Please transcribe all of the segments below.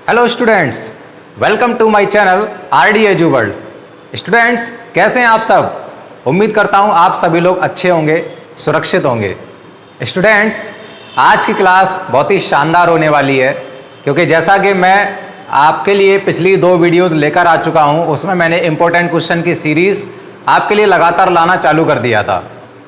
Hello students, welcome to my channel RD Edu World. Students, कैसे हैं आप सब? उम्मीद करता हूं आप सभी लोग अच्छे होंगे, सुरक्षित होंगे। स्टूडेंट्स, आज की क्लास बहुत ही शानदार होने वाली है, क्योंकि जैसा कि मैं आपके लिए पिछली 2 वीडियोस लेकर आ चुका हूं, उसमें मैंने इंपॉर्टेंट क्वेश्चन की सीरीज़ आपके लिए लगातार लाना चालू कर दिया था।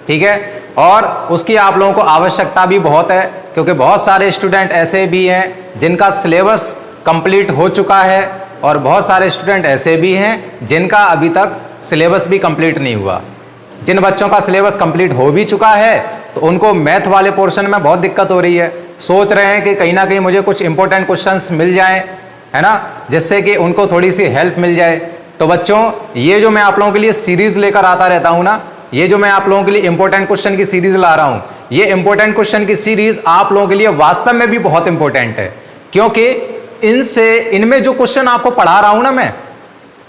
ठीक है, और उसकी आप लोगों को आवश्यकता भी बहुत है, क्योंकि बहुत सारे स्टूडेंट ऐसे भी हैं जिनका सिलेबस कंप्लीट हो चुका है और बहुत सारे स्टूडेंट ऐसे भी हैं जिनका अभी तक सिलेबस भी कंप्लीट नहीं हुआ। जिन बच्चों का सिलेबस कंप्लीट हो भी चुका है तो उनको मैथ वाले पोर्शन में बहुत दिक्कत हो रही है, सोच रहे हैं कि कहीं ना कहीं मुझे कुछ इंपॉर्टेंट क्वेश्चंस मिल जाएं, है ना, जिससे कि उनको थोड़ी सी हेल्प मिल जाए। तो बच्चों, ये जो मैं आप लोगों के लिए सीरीज लेकर आता रहता हूं ना, ये जो मैं आप लोगों के लिए इंपॉर्टेंट क्वेश्चन की सीरीज ला रहा हूं, ये इंपॉर्टेंट क्वेश्चन की सीरीज आप लोगों के लिए वास्तव में भी बहुत इंपॉर्टेंट है, क्योंकि इनमें जो क्वेश्चन आपको पढ़ा रहा हूं ना, मैं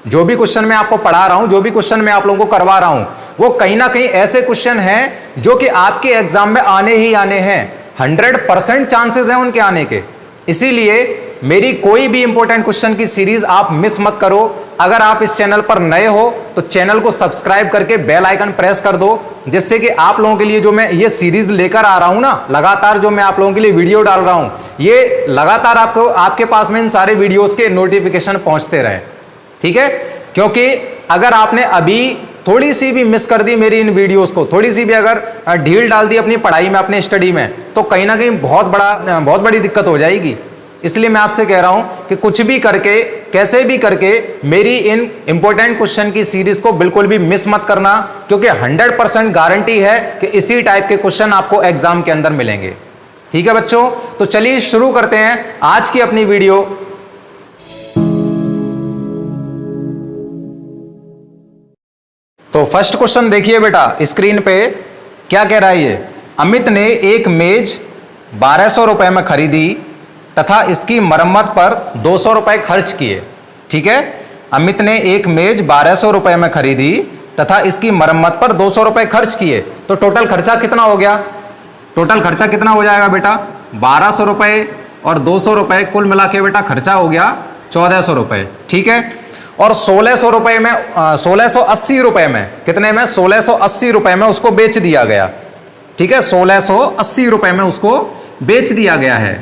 जो भी क्वेश्चन मैं आपको पढ़ा रहा हूं, जो भी क्वेश्चन मैं आप लोगों को करवा रहा हूं, वो कहीं ना कहीं ऐसे क्वेश्चन हैं जो कि आपके एग्जाम में आने ही आने हैं। 100% चांसेस हैं उनके आने के। इसीलिए मेरी कोई भी इंपॉर्टेंट क्वेश्चन की सीरीज आप मिस मत करो। अगर आप इस चैनल पर नए हो तो चैनल को सब्सक्राइब करके बेल आइकन प्रेस कर दो, जिससे कि आप लोगों के लिए जो मैं ये सीरीज लेकर आ रहा हूं ना, लगातार जो मैं आप लोगों के लिए वीडियो डाल रहा हूं, ये लगातार आपको आपके पास में इन सारे वीडियोस के नोटिफिकेशन पहुंचते रहे। ठीक है, क्योंकि अगर आपने अभी थोड़ी सी भी मिस कर दी मेरी इन वीडियोस को, थोड़ी सी भी अगर ढील डाल दी अपनी पढ़ाई में, अपने स्टडी में, तो कहीं ना कहीं बहुत बड़ी दिक्कत हो जाएगी। इसलिए मैं आपसे कह रहा हूं कि कुछ भी करके, कैसे भी करके मेरी इन इंपॉर्टेंट क्वेश्चन की सीरीज को बिल्कुल भी मिस मत करना, क्योंकि 100% गारंटी है कि इसी टाइप के क्वेश्चन आपको एग्जाम के अंदर मिलेंगे। ठीक है बच्चों, तो चलिए शुरू करते हैं आज की अपनी वीडियो। तो फर्स्ट क्वेश्चन देखिए बेटा स्क्रीन पे, क्या कह रहा है ये? अमित ने एक मेज 1200 रुपए में खरीदी तथा इसकी मरम्मत पर 200 रुपए खर्च किए। ठीक है, अमित ने एक मेज 1200 रुपए में खरीदी तथा इसकी मरम्मत पर 200 रुपए खर्च किए, तो टोटल खर्चा कितना हो गया? टोटल खर्चा कितना हो जाएगा बेटा? 1200 रुपए और 200 रुपए कुल मिला के बेटा खर्चा हो गया 1400 रुपए। ठीक है, और 1600 रुपए में 1680 रुपए में, कितने में? 1680 रुपए में उसको बेच दिया गया। ठीक है, 1680 रुपए में उसको बेच दिया गया है।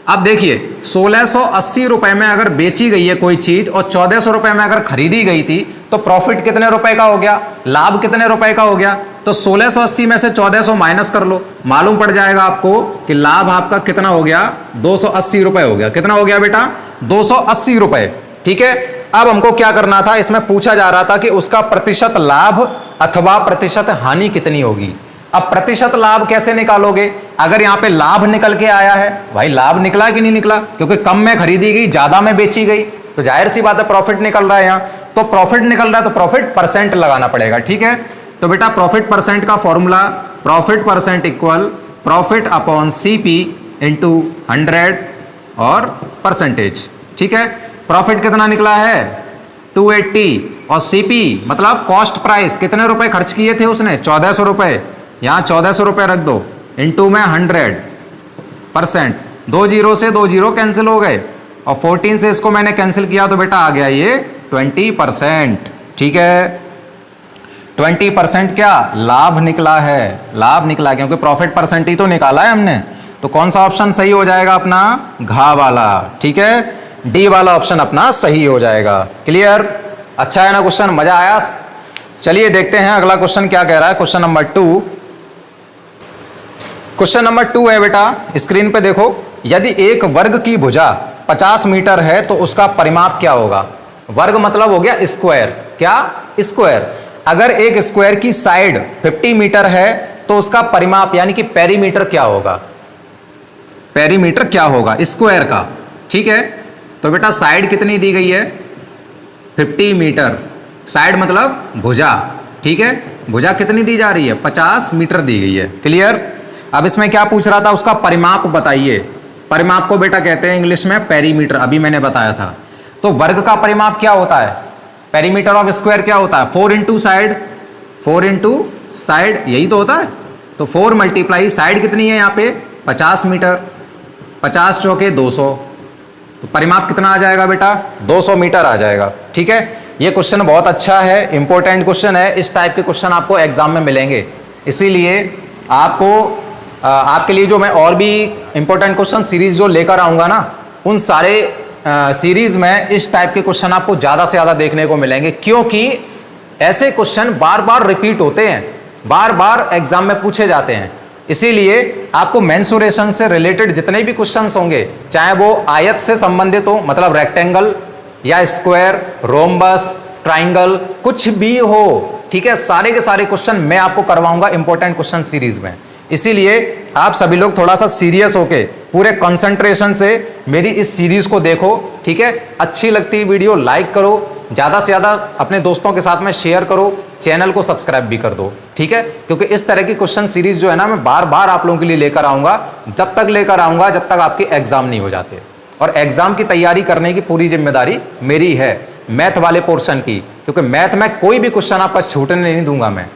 अब देखिए, 1680 रुपए में अगर बेची गई है कोई चीज और 1400 रुपए में अगर खरीदी गई थी, तो प्रॉफिट कितने रुपए का हो गया? लाभ कितने रुपए का हो गया? तो 1680 में से 1400 माइनस कर लो, मालूम पड़ जाएगा आपको कि लाभ आपका कितना हो गया? 280 रुपए हो गया। कितना हो गया बेटा? 280 रुपए। ठीक है, अब हमको क्या करना था, इसमें पूछा जा रहा था कि उसका प्रतिशत लाभ अथवा प्रतिशत हानि कितनी होगी। अब प्रतिशत लाभ कैसे निकालोगे? अगर यहां पे लाभ निकल के आया है, भाई लाभ निकला कि नहीं निकला? क्योंकि कम में खरीदी गई, ज्यादा में बेची गई, तो जाहिर सी बात है प्रॉफिट निकल रहा है यहां। तो प्रॉफिट निकल रहा है तो प्रॉफिट परसेंट लगाना पड़ेगा। ठीक है, तो बेटा प्रॉफिट परसेंट का formula, profit percent equal profit upon CP into 100 और परसेंटेज। ठीक है, प्रॉफिट कितना निकला है? 280, और सीपी मतलब कॉस्ट प्राइस, कितने रुपए खर्च किए थे उसने? 1400 रुपए। यहां 1400 रुपए रख दो, इंटू में 100%। 2 जीरो से 2 जीरो कैंसिल हो गए, और 14 से इसको मैंने कैंसिल किया तो बेटा आ गया ये 20%। ठीक है, 20% क्या लाभ निकला है? लाभ निकला, क्योंकि प्रॉफिट परसेंट ही तो निकाला है हमने। तो कौन सा ऑप्शन सही हो जाएगा अपना? घा वाला। ठीक है, डी वाला ऑप्शन अपना सही हो जाएगा। क्लियर? अच्छा है ना क्वेश्चन, मजा आया? चलिए देखते हैं अगला क्वेश्चन क्या कह रहा है। Question number 2। क्वेश्चन नंबर 2 है बेटा, स्क्रीन पे देखो। यदि एक वर्ग की भुजा 50 मीटर है तो उसका परिमाप क्या होगा? वर्ग मतलब हो गया स्क्वायर। क्या? स्क्वायर। अगर एक स्क्वायर की साइड 50 मीटर है तो उसका परिमाप यानी कि पेरीमीटर क्या होगा? पेरीमीटर क्या होगा स्क्वायर का? ठीक है, तो बेटा साइड कितनी दी गई है? 50 मीटर। साइड मतलब भुजा। ठीक है, भुजा कितनी दी जा रही है? 50 मीटर दी गई है। क्लियर? अब इसमें क्या पूछ रहा था? उसका परिमाप बताइए। परिमाप को बेटा कहते हैं इंग्लिश में पेरीमीटर, अभी मैंने बताया था। तो वर्ग का परिमाप क्या होता है? पेरीमीटर ऑफ स्क्वायर क्या होता है? 4 इंटू साइड, 4 इंटू साइड, यही तो होता है। तो 4 मल्टीप्लाई साइड कितनी है यहाँ पे? 50 मीटर। 50 चौके 200, तो परिमाप कितना आ जाएगा बेटा? 200 मीटर आ जाएगा। ठीक है, ये क्वेश्चन बहुत अच्छा है, इंपॉर्टेंट क्वेश्चन है। इस टाइप के क्वेश्चन आपको एग्जाम में मिलेंगे, इसीलिए आपको आपके लिए जो मैं और भी इंपॉर्टेंट क्वेश्चन सीरीज जो लेकर आऊंगा ना, उन सारे सीरीज में इस टाइप के क्वेश्चन आपको ज्यादा से ज्यादा देखने को मिलेंगे, क्योंकि ऐसे क्वेश्चन बार बार रिपीट होते हैं, बार बार एग्जाम में पूछे जाते हैं। इसीलिए आपको मेंसुरेशन से रिलेटेड जितने भी क्वेश्चंस होंगे, चाहे वो आयत से संबंधित हो, मतलब रेक्टेंगल या स्क्वायर, रोम्बस, ट्राइंगल, कुछ भी हो, ठीक है, सारे के सारे क्वेश्चन मैं आपको करवाऊंगा इंपॉर्टेंट क्वेश्चन सीरीज में। इसीलिए आप सभी लोग थोड़ा सा सीरियस होके पूरे कंसंट्रेशन से मेरी इस सीरीज को देखो। ठीक है, अच्छी लगती वीडियो लाइक करो, ज्यादा से ज्यादा अपने दोस्तों के साथ में शेयर करो, चैनल को सब्सक्राइब भी कर दो। ठीक है, क्योंकि इस तरह की क्वेश्चन सीरीज जो है ना, मैं बार बार आप लोगों के लिए लेकर आऊंगा, जब तक लेकर आऊंगा जब तक आपके एग्जाम नहीं हो जाते। और एग्जाम की तैयारी करने की पूरी जिम्मेदारी मेरी है, मैथ वाले पोर्शन की, क्योंकि मैथ में कोई भी क्वेश्चन आपका छूटने नहीं दूंगा। मैं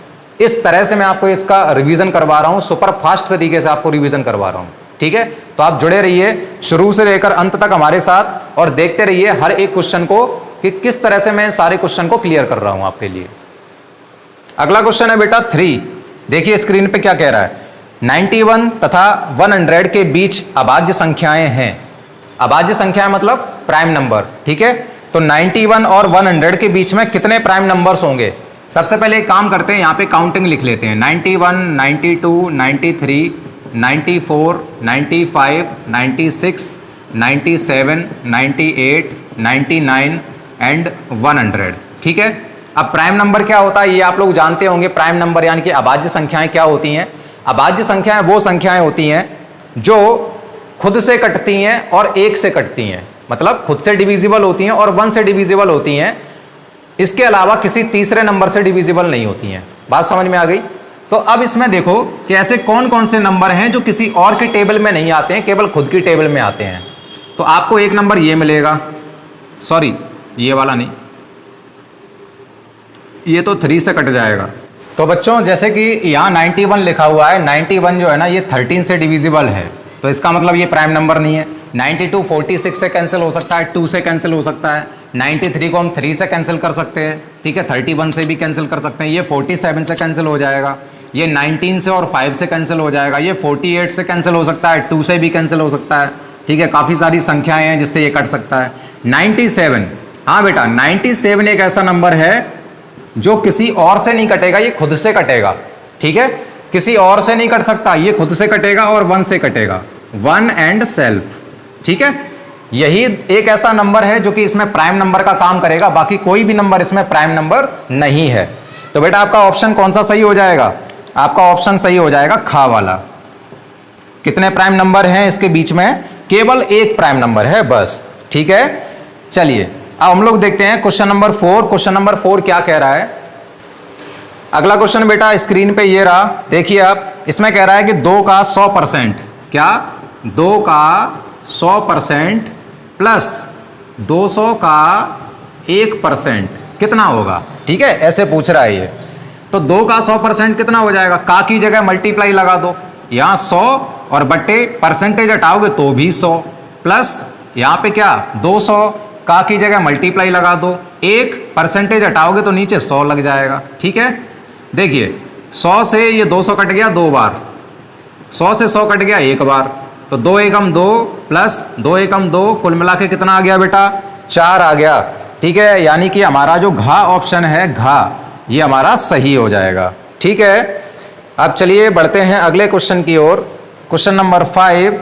इस तरह से मैं आपको इसका रिवीजन करवा रहा हूं, सुपर फास्ट तरीके से आपको रिवीजन करवा रहा हूं। ठीक है, तो आप जुड़े रहिए शुरू से लेकर अंत तक हमारे साथ, और देखते रहिए हर एक क्वेश्चन को कि किस तरह से मैं सारे क्वेश्चन को क्लियर कर रहा हूं आपके लिए। अगला क्वेश्चन है बेटा 3। देखिए स्क्रीन पे क्या कह रहा है, 91 तथा 100 के बीच अभाज्य संख्याएं हैं। अभाज्य संख्या मतलब प्राइम नंबर। ठीक है, तो 91 और 100 के बीच में कितने प्राइम नंबर्स होंगे? सबसे पहले एक काम करते हैं, यहाँ पे काउंटिंग लिख लेते हैं। 91, 92, 93, 94, 95, 96, 97, 98, 99 एंड 100। ठीक है, अब प्राइम नंबर क्या होता है ये आप लोग जानते होंगे। प्राइम नंबर यानी कि अभाज्य संख्याएं क्या होती हैं? अभाज्य संख्याएं वो संख्याएं होती हैं जो खुद से कटती हैं और एक से कटती हैं, मतलब खुद से डिविजिबल होती हैं और 1 से डिविजिबल होती हैं, इसके अलावा किसी तीसरे नंबर से डिविजिबल नहीं होती हैं। बात समझ में आ गई? तो अब इसमें देखो कि ऐसे कौन कौन से नंबर हैं जो किसी और के टेबल में नहीं आते हैं, केवल खुद की टेबल में आते हैं। तो आपको एक नंबर ये मिलेगा, सॉरी ये वाला नहीं, ये तो 3 से कट जाएगा। तो बच्चों जैसे कि यहाँ 91 लिखा हुआ है, 91 जो है ना ये 13 से डिविजिबल है, तो इसका मतलब ये प्राइम नंबर नहीं है। 92 46 से कैंसिल हो सकता है, 2 से कैंसिल हो सकता है। 93 को हम 3 से कैंसिल कर सकते हैं। ठीक है, 31 से भी कैंसिल कर सकते हैं। ये 47 से कैंसिल हो जाएगा। ये 19 से और 5 से कैंसिल हो जाएगा। ये 48 से कैंसिल हो सकता है, 2 से भी कैंसिल हो सकता है। ठीक है, काफ़ी सारी संख्याएं हैं जिससे ये कट सकता है। 97, हाँ बेटा 97 एक ऐसा नंबर है जो किसी और से नहीं कटेगा, ये खुद से कटेगा। ठीक है, किसी और से नहीं कट सकता, ये खुद से कटेगा और 1 से कटेगा, 1 एंड सेल्फ। ठीक है, यही एक ऐसा नंबर है जो कि इसमें प्राइम नंबर का काम करेगा, बाकी कोई भी नंबर इसमें प्राइम नंबर नहीं है। तो बेटा आपका ऑप्शन कौन सा सही हो जाएगा? आपका ऑप्शन सही हो जाएगा खा वाला। कितने प्राइम नंबर हैं इसके बीच में? केवल एक प्राइम नंबर है बस। ठीक है, चलिए अब हम लोग देखते हैं क्वेश्चन नंबर 4। क्वेश्चन नंबर 4 क्या कह रहा है? अगला क्वेश्चन बेटा स्क्रीन पे ये रहा, देखिए आप, इसमें कह रहा है कि 2 का 100%, क्या 2 का 100% प्लस 200 का 1% कितना होगा? ठीक है, ऐसे पूछ रहा है ये। तो 2 का 100% कितना हो जाएगा? का की जगह मल्टीप्लाई लगा दो, यहाँ 100 और बट्टे परसेंटेज हटाओगे तो भी 100, प्लस यहाँ पे क्या 200, का की जगह मल्टीप्लाई लगा दो, 1 परसेंटेज हटाओगे तो नीचे 100 लग जाएगा। ठीक है, देखिए 100 से ये 200 कट गया 2 बार, 100 से 100 कट गया 1 बार, तो 2 एकम 2 प्लस 2 एकम 2, कुल मिला के कितना आ गया बेटा? 4 आ गया। ठीक है, यानी कि हमारा जो घा ऑप्शन है, घा, ये हमारा सही हो जाएगा। ठीक है, अब चलिए बढ़ते हैं अगले क्वेश्चन की ओर। क्वेश्चन नंबर 5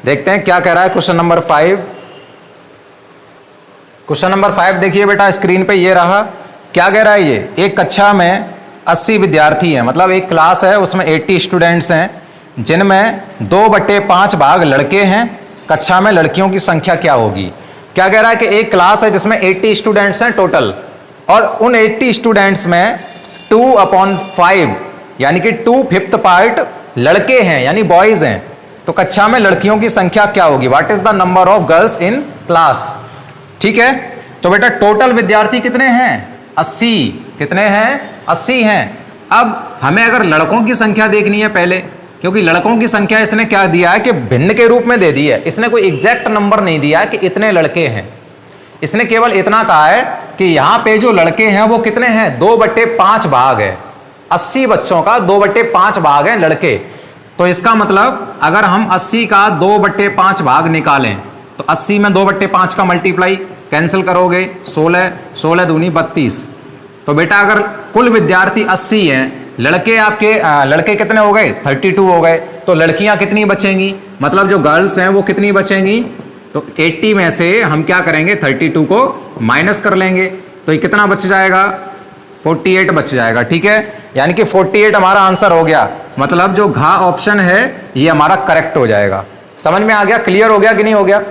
देखते हैं क्या कह रहा है। क्वेश्चन नंबर 5, क्वेश्चन नंबर 5 देखिए बेटा स्क्रीन पे ये रहा। क्या कह रहा है ये? एक कक्षा में 80 विद्यार्थी हैं, मतलब एक क्लास है उसमें 80 स्टूडेंट्स हैं, जिनमें 2/5 भाग लड़के हैं। कक्षा में लड़कियों की संख्या क्या होगी? क्या कह रहा है कि एक क्लास है जिसमें 80 स्टूडेंट्स हैं टोटल, और उन 80 स्टूडेंट्स में 2/5 यानी कि 2/5 पार्ट लड़के हैं यानी बॉयज हैं। तो कक्षा में लड़कियों की संख्या क्या होगी? What is the number of girls in class? ठीक है, तो बेटा टोटल विद्यार्थी कितने हैं? 80। कितने हैं? 80 हैं। अब हमें अगर लड़कों की संख्या देखनी है पहले, क्योंकि लड़कों की संख्या इसने क्या दिया है कि भिन्न के रूप में दे दी है, इसने कोई एग्जैक्ट नंबर नहीं दिया है कि इतने लड़के हैं। इसने केवल इतना कहा है कि यहां पे जो लड़के हैं वो कितने हैं, 2/5 भाग है। 80 बच्चों का 2/5 भाग है लड़के। तो इसका मतलब अगर हम 80 का 2/5 भाग निकालें तो 80 में 2/5 का मल्टीप्लाई कैंसिल करोगे 16, 16 दूनी 32। तो बेटा अगर कुल विद्यार्थी 80 हैं, लड़के कितने हो गए, 32 हो गए, तो लड़कियां कितनी बचेंगी, मतलब जो गर्ल्स हैं वो कितनी बचेंगी। तो 80 में से हम क्या करेंगे, 32 को माइनस कर लेंगे, तो ये कितना बच जाएगा, 48 बच जाएगा। ठीक है, यानी कि 48 हमारा आंसर हो गया। मतलब जो घ ऑप्शन है ये हमारा करेक्ट हो जाएगा। समझ में आ गया, क्लियर हो गया कि नहीं हो गया।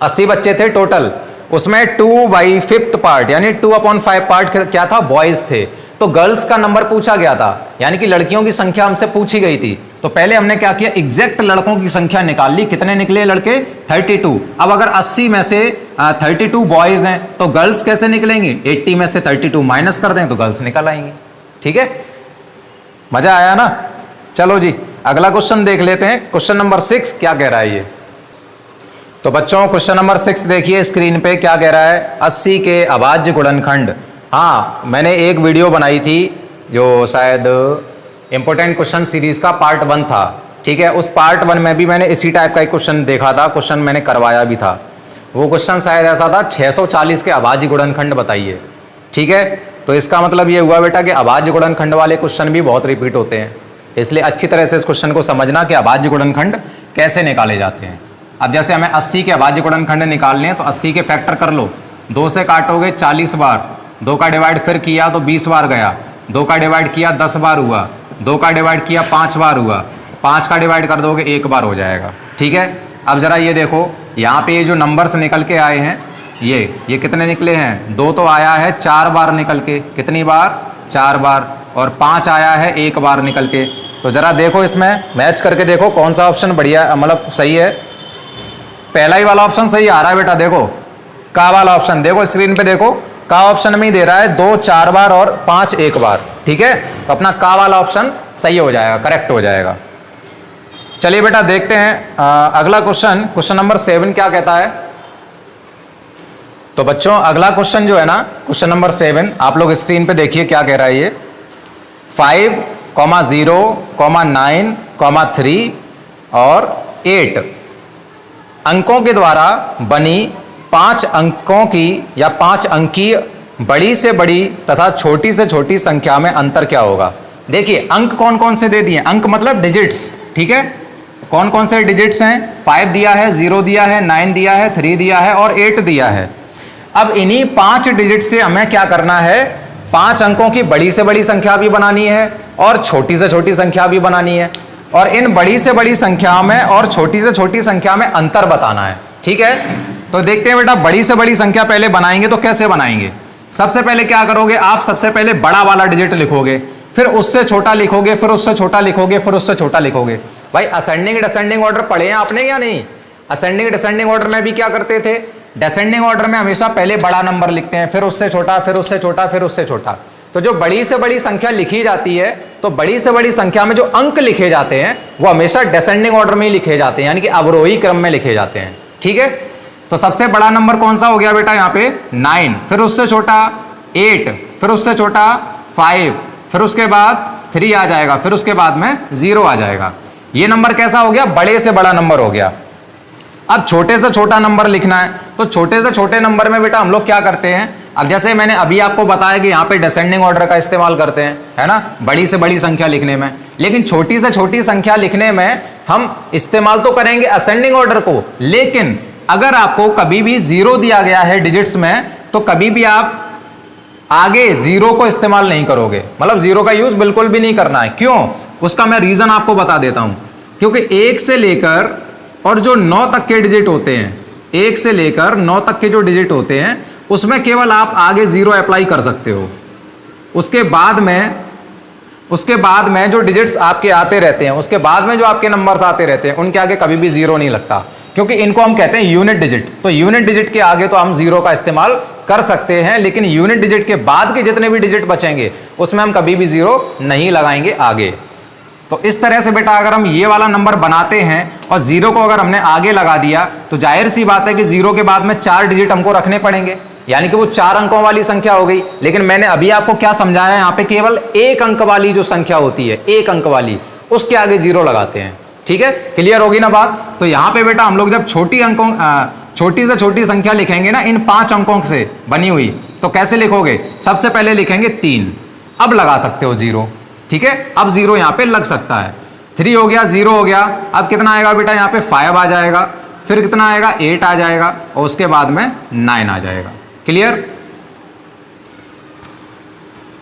80 बच्चे थे टोटल, उसमें 2/5 पार्ट यानी 2/5 पार्ट क्या था, बॉयज थे। तो गर्ल्स का नंबर पूछा गया था, यानी कि लड़कियों की संख्या हमसे पूछी गई थी। तो पहले हमने क्या किया, एग्जैक्ट लड़कों की संख्या निकाल ली, कितने निकले लड़के, 32। अब अगर 80 में से 32 बॉयज हैं तो गर्ल्स कैसे निकलेंगी, 80 में से 32 माइनस कर दें तो गर्ल्स निकल आएंगी। ठीक है, मजा आया ना। चलो जी अगला क्वेश्चन देख लेते हैं। क्वेश्चन नंबर 6 क्या कह रहा है ये। तो बच्चों क्वेश्चन नंबर 6 देखिए स्क्रीन पे क्या कह रहा है, 80 के अभाज्य गुणनखंड। हाँ, मैंने एक वीडियो बनाई थी जो शायद इंपॉर्टेंट क्वेश्चन सीरीज का पार्ट 1 था। ठीक है, उस पार्ट 1 में भी मैंने इसी टाइप का एक क्वेश्चन देखा था, क्वेश्चन मैंने करवाया भी था। वो क्वेश्चन शायद ऐसा था 640 के अभाज्य गुणनखंड बताइए। ठीक है, तो इसका मतलब ये हुआ बेटा कि अभाज्य गुणनखंड वाले क्वेश्चन भी बहुत रिपीट होते हैं, इसलिए अच्छी तरह से इस क्वेश्चन को समझना कि अभाज्य गुणनखंड कैसे निकाले जाते हैं। अब जैसे हमें 80 के अभाज्य गुणनखंड निकालने हैं तो 80 के फैक्टर कर लो, 2 से काटोगे 40 बार, 2 का डिवाइड फिर किया तो 20 बार गया, 2 का डिवाइड किया 10 बार हुआ, 2 का डिवाइड किया 5 बार हुआ, 5 का डिवाइड कर दोगे 1 बार हो जाएगा। ठीक है, अब जरा ये देखो यहाँ पे ये जो नंबर्स निकल के आए हैं ये कितने निकले हैं, 2 तो आया है 4 बार निकल के, कितनी बार, 4 बार, और 5 आया है 1 बार निकल के। तो जरा देखो इसमें मैच करके देखो कौन सा ऑप्शन बढ़िया मतलब सही है। पहला ही वाला ऑप्शन सही आ रहा है बेटा, देखो का वाला ऑप्शन, देखो स्क्रीन पे देखो का ऑप्शन में ही दे रहा है 2 4 बार और 5 1 बार। ठीक है, तो अपना का वाला ऑप्शन सही हो जाएगा, करेक्ट हो जाएगा। चलिए बेटा देखते हैं अगला क्वेश्चन, क्वेश्चन नंबर 7 क्या कहता है। तो बच्चों अगला क्वेश्चन जो है ना, क्वेश्चन नंबर 7 आप लोग स्क्रीन पे देखिए क्या कह रहा है ये, 5, 0, 9, 3 और 8 अंकों के द्वारा बनी 5 अंकों की या 5 अंकीय बड़ी से बड़ी तथा छोटी से छोटी संख्या में अंतर क्या होगा। देखिए अंक कौन कौन से दे दिए, अंक मतलब डिजिट्स। ठीक है, कौन कौन से डिजिट्स हैं, 5 दिया है, 0 दिया है, 9 दिया है, 3 दिया है और 8 दिया है। अब इन्हीं 5 डिजिट से हमें क्या करना है, 5 अंकों की बड़ी से बड़ी संख्या भी बनानी है और छोटी से छोटी संख्या भी बनानी है, और इन बड़ी से बड़ी संख्या में और छोटी से छोटी संख्या में अंतर बताना है। ठीक है, तो देखते हैं बेटा बड़ी से बड़ी संख्या पहले बनाएंगे तो कैसे बनाएंगे। सबसे पहले क्या करोगे आप, सबसे पहले बड़ा वाला डिजिट लिखोगे, फिर उससे छोटा लिखोगे, फिर उससे छोटा लिखोगे, फिर उससे छोटा लिखोगे। भाई असेंडिंग डिसेंडिंग ऑर्डर पढ़े हैं आपने या नहीं। असेंडिंग डिसेंडिंग ऑर्डर में भी क्या करते थे, डिसेंडिंग ऑर्डर में हमेशा पहले बड़ा नंबर लिखते हैं, फिर उससे छोटा, फिर उससे छोटा, फिर उससे छोटा। तो जो बड़ी से बड़ी संख्या लिखी जाती है, तो बड़ी से बड़ी संख्या में जो अंक लिखे जाते हैं वो हमेशा डिसेंडिंग ऑर्डर में ही लिखे जाते हैं, यानी कि अवरोही क्रम में लिखे जाते हैं। ठीक है, तो सबसे बड़ा नंबर कौन सा हो गया बेटा यहाँ पे 9, फिर उससे छोटा 8, फिर उससे छोटा 5, फिर उसके बाद 3 आ जाएगा, फिर उसके बाद में 0 आ जाएगा। ये नंबर कैसा हो गया, बड़े से बड़ा नंबर हो गया। अब छोटे से छोटा नंबर लिखना है, तो छोटे से छोटे नंबर में बेटा हम लोग क्या करते हैं, अब जैसे मैंने अभी आपको बताया कि यहाँ पे डिसेंडिंग ऑर्डर का इस्तेमाल करते हैं, है ना, बड़ी से बड़ी संख्या लिखने में। लेकिन छोटी से छोटी संख्या लिखने में हम इस्तेमाल तो करेंगे असेंडिंग ऑर्डर को, लेकिन अगर आपको कभी भी 0 दिया गया है डिजिट्स में, तो कभी भी आप आगे 0 को इस्तेमाल नहीं करोगे, मतलब 0 का यूज बिल्कुल भी नहीं करना है। क्यों, उसका मैं रीजन आपको बता देता हूं। क्योंकि 1 से लेकर और जो 9 तक के डिजिट होते हैं, 1 से लेकर 9 तक के जो डिजिट होते हैं उसमें केवल आप आगे 0 अप्लाई कर सकते हो। उसके बाद में जो डिजिट्स आपके आते रहते हैं, उसके बाद में जो आपके नंबर्स आते रहते हैं, उनके आगे कभी भी 0 नहीं लगता, क्योंकि इनको हम कहते हैं यूनिट डिजिट। तो यूनिट डिजिट के आगे तो हम 0 का इस्तेमाल कर सकते हैं, लेकिन यूनिट डिजिट के बाद के जितने भी डिजिट बचेंगे उसमें हम कभी भी 0 नहीं लगाएंगे आगे। तो इस तरह से बेटा अगर हम ये वाला नंबर बनाते हैं और 0 को अगर हमने आगे लगा दिया तो जाहिर सी बात है कि 0 के बाद में 4 डिजिट हमको रखने पड़ेंगे, यानी कि वो 4 अंकों वाली संख्या हो गई। लेकिन मैंने अभी आपको क्या समझाया, यहाँ पे केवल 1 अंक वाली जो संख्या होती है, 1 अंक वाली, उसके आगे 0 लगाते हैं। ठीक है, क्लियर होगी ना बात। तो यहाँ पे बेटा हम लोग जब छोटी से छोटी संख्या लिखेंगे ना इन 5 अंकों से बनी हुई, तो कैसे लिखोगे, सबसे पहले लिखेंगे 3, अब लगा सकते हो 0। ठीक है, अब 0 यहाँ पे लग सकता है। 3 हो गया, 0 हो गया, अब कितना आएगा बेटा, यहाँ पे 5 आ जाएगा, फिर कितना आएगा, 8 आ जाएगा, और उसके बाद में 9 आ जाएगा। क्लियर।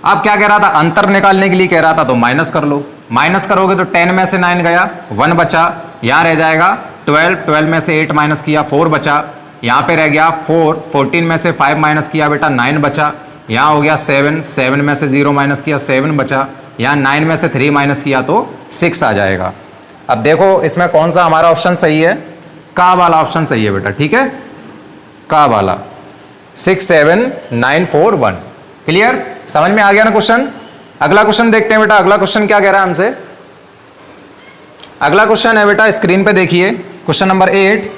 अब क्या कह रहा था, अंतर निकालने के लिए कह रहा था, तो माइनस कर लो। माइनस करोगे तो 10 में से 9 गया, 1 बचा, यहाँ रह जाएगा 12 में से 8 माइनस किया, 4 बचा, यहाँ पे रह गया 4, 14 में से 5 माइनस किया बेटा, 9 बचा, यहाँ हो गया 7 में से 0 माइनस किया, 7 बचा, यहाँ 9 में से 3 माइनस किया तो 6 आ जाएगा। अब देखो इसमें कौन सा हमारा ऑप्शन सही है, का वाला ऑप्शन सही है बेटा। ठीक है, का वाला 6 7 9 4 1। क्लियर, समझ में आ गया ना क्वेश्चन। अगला क्वेश्चन देखते हैं बेटा, अगला क्वेश्चन क्या कह रहा है हमसे। अगला क्वेश्चन है बेटा, स्क्रीन पे देखिए, क्वेश्चन नंबर 8।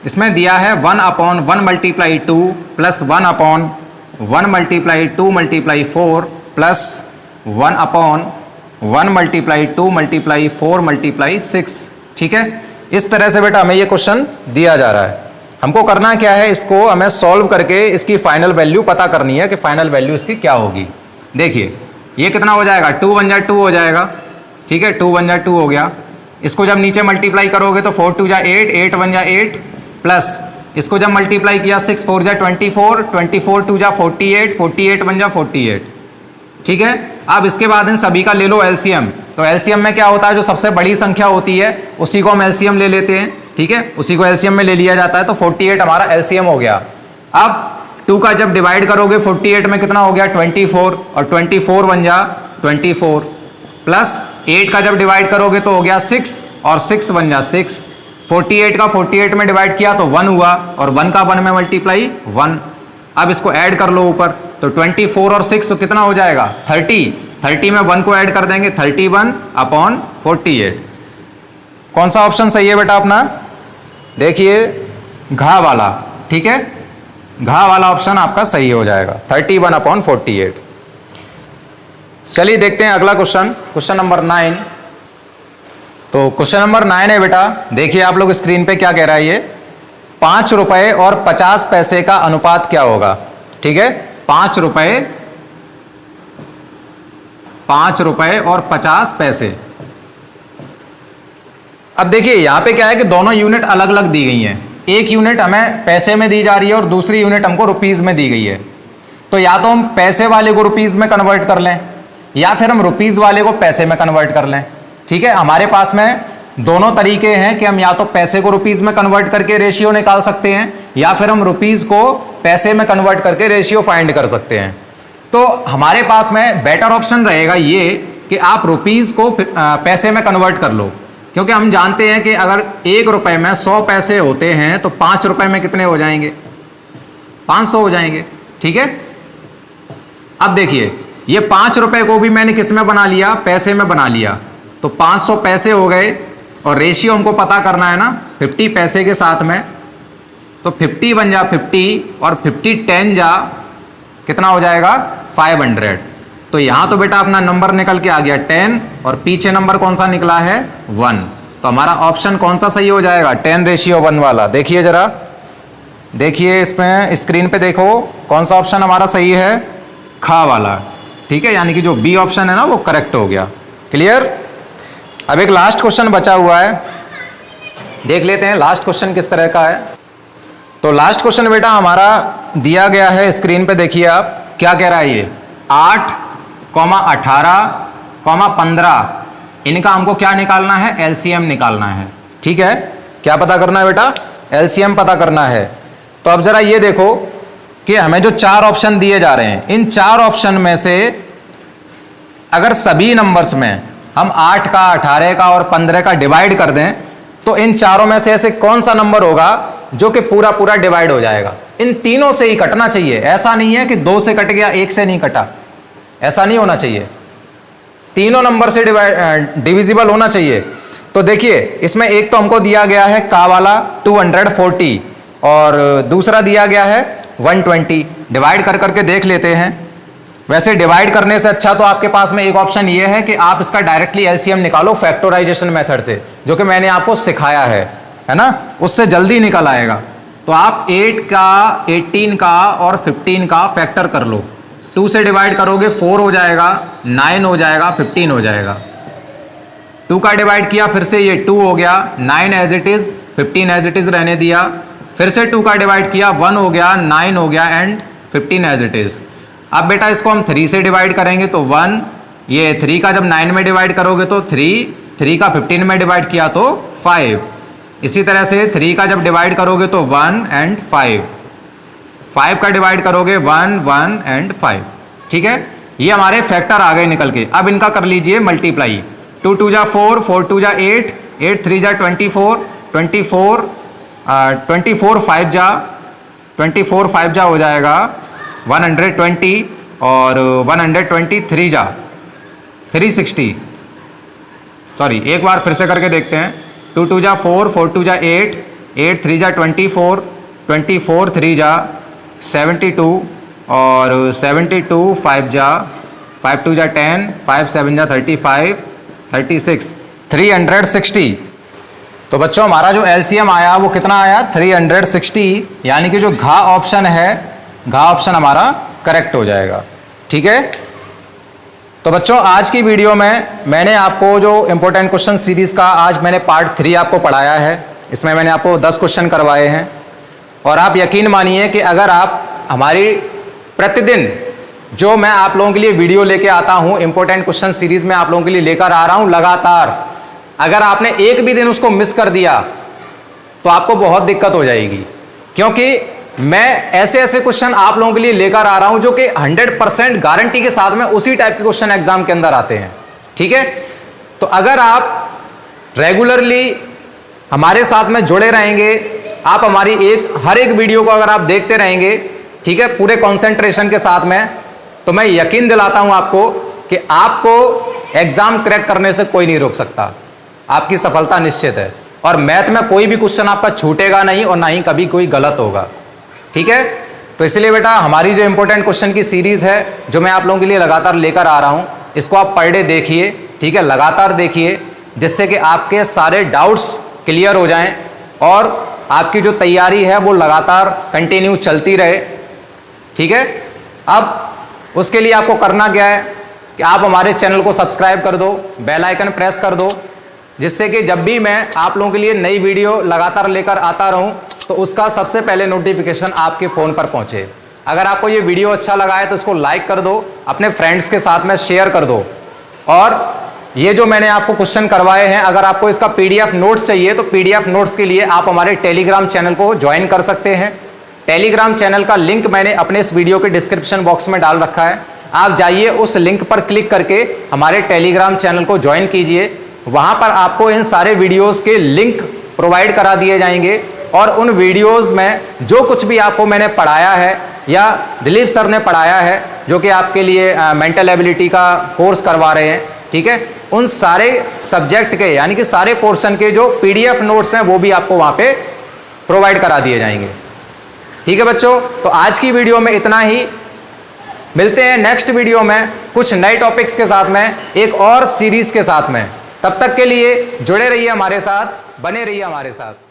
इसमें दिया है 1/1 multiply 2 plus 1/1 multiply 2 multiply 4 plus 1/1 multiply 2 multiply 4 multiply 6। ठीक है, इस तरह से बेटा हमें ये क्वेश्चन दिया जा रहा है। हमको करना क्या है, इसको हमें सॉल्व करके इसकी फाइनल वैल्यू पता करनी है कि फाइनल वैल्यू इसकी क्या होगी। देखिए ये कितना हो जाएगा, 2 1 जा 2 हो जाएगा। ठीक है, 2 1 जा 2 हो गया। इसको जब नीचे मल्टीप्लाई करोगे तो 4 2 जा 8, 8 1 जा 8, प्लस इसको जब मल्टीप्लाई किया 6 4 जा 24, 24 2 जा 48, 48 1 जा 48। ठीक है, अब इसके बाद इन सभी का ले लो एलसीएम। तो एलसीएम में क्या होता है, जो सबसे बड़ी संख्या होती है उसी को हम एलसीएम ले लेते हैं। ठीक है, उसी को एलसीएम में ले लिया जाता है। तो 48 हमारा एलसीएम हो गया। अब 2 का जब डिवाइड करोगे 48 में कितना हो गया, 24, और 24 1 जा 24, प्लस 8 का जब डिवाइड करोगे तो हो गया 6, और 6 1 जा 6। 48 का 48 में डिवाइड किया तो 1 हुआ, और 1 का 1 में मल्टीप्लाई 1। अब इसको ऐड कर लो ऊपर, तो 24 और 6 तो कितना हो जाएगा, 30। 30 में 1 को ऐड कर देंगे, 31/48। कौन सा ऑप्शन सही है बेटा अपना, देखिए घा वाला। ठीक है, घा वाला ऑप्शन आपका सही हो जाएगा, 31/48। चलिए देखते हैं अगला क्वेश्चन, क्वेश्चन नंबर 9। तो क्वेश्चन नंबर 9 है बेटा, देखिए आप लोग स्क्रीन पे क्या कह रहा है ये, 5 रुपए और 50 पैसे का अनुपात क्या होगा। ठीक है, 5 रुपए और 50 पैसे। अब देखिए यहां पे क्या है कि दोनों यूनिट अलग अलग दी गई हैं। एक यूनिट हमें पैसे में दी जा रही है और दूसरी यूनिट हमको रुपीज में दी गई है। तो या तो हम पैसे वाले को रुपीज में कन्वर्ट कर लें, या फिर हम रुपीज वाले को पैसे में कन्वर्ट कर लें। ठीक है, हमारे पास में दोनों तरीके हैं कि हम या तो पैसे को रुपीज में कन्वर्ट करके रेशियो निकाल सकते हैं, या फिर हम रुपीज को पैसे में कन्वर्ट करके रेशियो फाइंड कर सकते हैं। तो हमारे पास में बेटर ऑप्शन रहेगा ये कि आप रुपीज को पैसे में कन्वर्ट कर लो, क्योंकि हम जानते हैं कि अगर 1 रुपए में 100 पैसे होते हैं तो 5 रुपए में कितने हो जाएंगे, 500 हो जाएंगे। ठीक है, अब देखिए ये 5 रुपए को भी मैंने किस में बना लिया, पैसे में बना लिया, तो 500 पैसे हो गए, और रेशियो हमको पता करना है ना 50 पैसे के साथ में। तो 50 1 जा 50, और 50 10 जा कितना हो जाएगा, 500। तो यहां तो बेटा अपना नंबर निकल के आ गया 10, और पीछे नंबर कौन सा निकला है, 1। तो हमारा ऑप्शन कौन सा सही हो जाएगा, 10:1 वाला। देखिए जरा, देखिए इसमें स्क्रीन पे देखो कौन सा ऑप्शन हमारा सही है, खा वाला। ठीक है, यानी कि जो बी ऑप्शन है ना वो करेक्ट हो गया। क्लियर। अब एक लास्ट क्वेश्चन बचा हुआ है, देख लेते हैं लास्ट क्वेश्चन किस तरह का है। तो लास्ट क्वेश्चन बेटा हमारा दिया गया है, स्क्रीन पे देखिए आप क्या कह रहा है ये, 8, 18, 15, इनका हमको क्या निकालना है, एलसीएम निकालना है। ठीक है, क्या पता करना है बेटा, एलसीएम पता करना है। तो अब जरा ये देखो कि हमें जो 4 ऑप्शन दिए जा रहे हैं, इन 4 ऑप्शन में से अगर सभी नंबर्स में हम 8 का, 18 का और 15 का डिवाइड कर दें, तो इन चारों में से ऐसे कौन सा नंबर होगा जो कि पूरा पूरा डिवाइड हो जाएगा। इन तीनों से ही कटना चाहिए, ऐसा नहीं है कि 2 से कट गया 1 से नहीं कटा, ऐसा नहीं होना चाहिए। तीनों नंबर से डिविजिबल होना चाहिए। तो देखिए इसमें एक तो हमको दिया गया है का वाला 240 और दूसरा दिया गया है 120। डिवाइड कर करके देख लेते हैं। वैसे डिवाइड करने से अच्छा तो आपके पास में एक ऑप्शन ये है कि आप इसका डायरेक्टली एलसीएम निकालो फैक्टराइजेशन मेथड से, जो कि मैंने आपको सिखाया है ना, उससे जल्दी निकल आएगा। तो आप 8 का 18 का और 15 का फैक्टर कर लो। 2 से डिवाइड करोगे 4 हो जाएगा, 9 हो जाएगा, 15 हो जाएगा। 2 का डिवाइड किया फिर से ये 2 हो गया, 9 as it is, 15 as it is रहने दिया। फिर से 2 का डिवाइड किया 1 हो गया, 9 हो गया एंड 15 एज इट इज़। अब बेटा इसको हम 3 से डिवाइड करेंगे तो 1, ये 3 का जब 9 में डिवाइड करोगे तो 3 का 15 में डिवाइड किया तो 5। इसी तरह से 3 का जब डिवाइड करोगे तो 1 एंड 5 का डिवाइड करोगे 1 1 एंड 5। ठीक है, ये हमारे फैक्टर आ गए निकल के। अब इनका कर लीजिए मल्टीप्लाई। 2 2 जा 4, 4 2 जा 8, 8 3 जा 24, 24 5 जा हो जाएगा 120 और 120 3 जा 360। सॉरी, एक बार फिर से करके देखते हैं। 2 2 जा 4, 4 2 जा 8, 8 3 जा 24, 24 3 जा 72 और 72 5 जा 5 2 जा 10, 5 7 जा 35, 36 360। तो बच्चों हमारा जो एलसीएम आया वो कितना आया? 360, यानी कि जो घा ऑप्शन है, घा ऑप्शन हमारा करेक्ट हो जाएगा। ठीक है, तो बच्चों आज की वीडियो में मैंने आपको जो इंपॉर्टेंट क्वेश्चन सीरीज़ का आज मैंने पार्ट 3 आपको पढ़ाया है। इसमें मैंने आपको 10 क्वेश्चन करवाए हैं और आप यकीन मानिए कि अगर आप हमारी प्रतिदिन जो मैं आप लोगों के लिए वीडियो लेके आता हूँ, इंपॉर्टेंट क्वेश्चन सीरीज़ में आप लोगों के लिए लेकर आ रहा हूँ लगातार, अगर आपने एक भी दिन उसको मिस कर दिया तो आपको बहुत दिक्कत हो जाएगी, क्योंकि मैं ऐसे ऐसे क्वेश्चन आप लोगों के लिए लेकर आ रहा हूं जो कि 100% गारंटी के साथ में उसी टाइप के क्वेश्चन एग्जाम के अंदर आते हैं। ठीक है, तो अगर आप रेगुलरली हमारे साथ में जुड़े रहेंगे, आप हमारी हर एक वीडियो को अगर आप देखते रहेंगे, ठीक है, पूरे कंसंट्रेशन के साथ में, तो मैं यकीन दिलाता हूं आपको कि आपको एग्जाम क्रैक करने से कोई नहीं रोक सकता। आपकी सफलता निश्चित है और मैथ में कोई भी क्वेश्चन आपका छूटेगा नहीं और ना ही कभी कोई गलत होगा। ठीक है, तो इसलिए बेटा हमारी जो इंपॉर्टेंट क्वेश्चन की सीरीज़ है जो मैं आप लोगों के लिए लगातार लेकर आ रहा हूं, इसको आप पर डे देखिए। ठीक है, लगातार देखिए, जिससे कि आपके सारे डाउट्स क्लियर हो जाएं और आपकी जो तैयारी है वो लगातार कंटिन्यू चलती रहे। ठीक है, अब उसके लिए आपको करना क्या है कि आप हमारे चैनल को सब्सक्राइब कर दो, बेल आइकन प्रेस कर दो, जिससे कि जब भी मैं आप लोगों के लिए नई वीडियो लगातार लेकर आता रहूं तो उसका सबसे पहले नोटिफिकेशन आपके फ़ोन पर पहुंचे। अगर आपको ये वीडियो अच्छा लगा है तो इसको लाइक कर दो, अपने फ्रेंड्स के साथ में शेयर कर दो। और ये जो मैंने आपको क्वेश्चन करवाए हैं, अगर आपको इसका पीडीएफ नोट्स चाहिए तो पीडीएफ नोट्स के लिए आप हमारे टेलीग्राम चैनल को ज्वाइन कर सकते हैं। टेलीग्राम चैनल का लिंक मैंने अपने इस वीडियो के डिस्क्रिप्शन बॉक्स में डाल रखा है। आप जाइए, उस लिंक पर क्लिक करके हमारे टेलीग्राम चैनल को ज्वाइन कीजिए। वहाँ पर आपको इन सारे वीडियोज़ के लिंक प्रोवाइड करा दिए जाएंगे और उन वीडियोस में जो कुछ भी आपको मैंने पढ़ाया है या दिलीप सर ने पढ़ाया है, जो कि आपके लिए मेंटल एबिलिटी का कोर्स करवा रहे हैं, ठीक है, उन सारे सब्जेक्ट के यानी कि सारे पोर्शन के जो पीडीएफ नोट्स हैं वो भी आपको वहाँ पे प्रोवाइड करा दिए जाएंगे। ठीक है बच्चों, तो आज की वीडियो में इतना ही। मिलते हैं नेक्स्ट वीडियो में कुछ नए टॉपिक्स के साथ में, एक और सीरीज़ के साथ में। तब तक के लिए जुड़े रहिए हमारे साथ, बने रहिए हमारे साथ।